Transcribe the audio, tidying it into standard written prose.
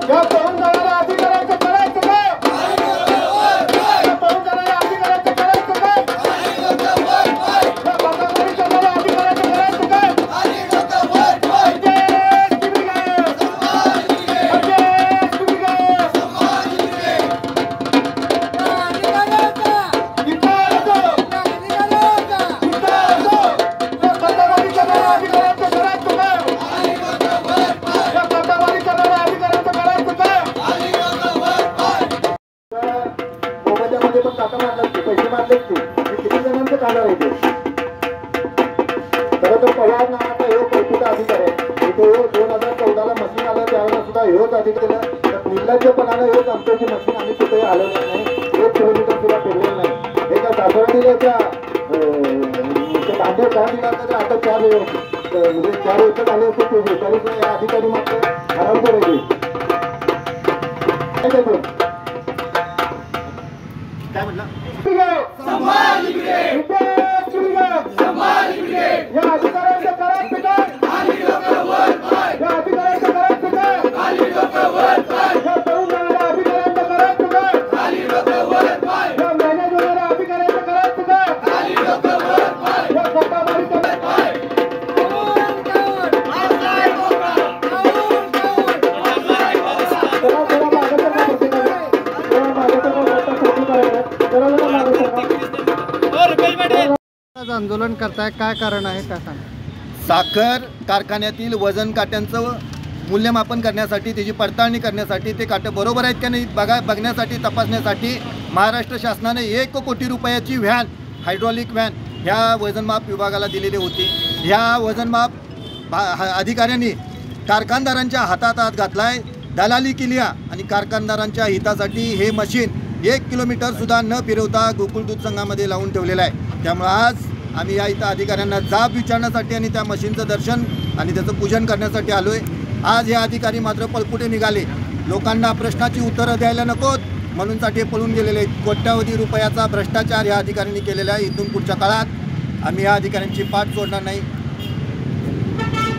या पळून जाणाऱ्या अधिकाऱ्यांचं करायचं काय? या पळून जाणाऱ्या अधिकाऱ्यांचं करायचं काय? या बंडखोरी करणाऱ्या अधिकाऱ्यांचं करायचं काय? पैसे मारले किती जणांचं काढणार आहे ते? खरं तर पवार नावाचा हे कौतुका अधिकारी आहे. तो 2014ला मशीन आलं त्यावेळेला सुद्धा हेच अधिकारी निर्लज्जपणानं हेच आमच्याची मशीन आम्ही कुठेही हलवलं नाही. 1 किलोमीटर सुद्धा फिरलेलं नाही. हे काय सासवडीच्या कांदे काय दिला तर आता 4 वर्ष झाले असते तरी या अधिकारी मात्र आराम करायचे. काय म्हटलं? समाज ब्रिगेड या अधिकाऱ्यांचं करायचं काय? या अधिकाऱ्यांचं करायचं काय? या पळून जाणाऱ्या अधिकाऱ्यांचं करायचं काय? या मॅनेज होणाऱ्या अधिकाऱ्यांचं करायचं काय? या कोटाबारी आंदोलन करताय, काय कारण आहे काय सांगा? साखर कारखान्यातील वजन काट्यांचं मूल्यमापन करण्यासाठी, त्याची पडताळणी करण्यासाठी, ते काटे बरोबर आहेत का नाही बघण्यासाठी, तपासण्यासाठी महाराष्ट्र शासनाने 1 कोटी रुपयाची व्हॅन, हायड्रॉलिक व्हॅन ह्या वजनमाप विभागाला दिलेली होती. ह्या वजनमाप अधिकाऱ्यांनी कारखानदारांच्या हातात घातलाय, दलाली केली आणि कारखानदारांच्या हितासाठी हे मशीन 1 किलोमीटरसुद्धा न फिरवता गोकुळ दूध संघामध्ये लावून ठेवलेलं आहे. त्यामुळे आज आम्ही या इथं अधिकाऱ्यांना जाब विचारण्यासाठी आणि त्या मशीनचं दर्शन आणि त्याचं पूजन करण्यासाठी आलो आहे. आज हे अधिकारी मात्र पळपुटे निघाले, लोकांना प्रश्नाची उत्तरं द्यायला नकोत म्हणूनसाठी पळून गेलेले आहेत. कोट्यावधी रुपयाचा भ्रष्टाचार या अधिकाऱ्यांनी केलेला आहे. इथून पुढच्या काळात आम्ही या अधिकाऱ्यांची पाठ सोडणार नाही.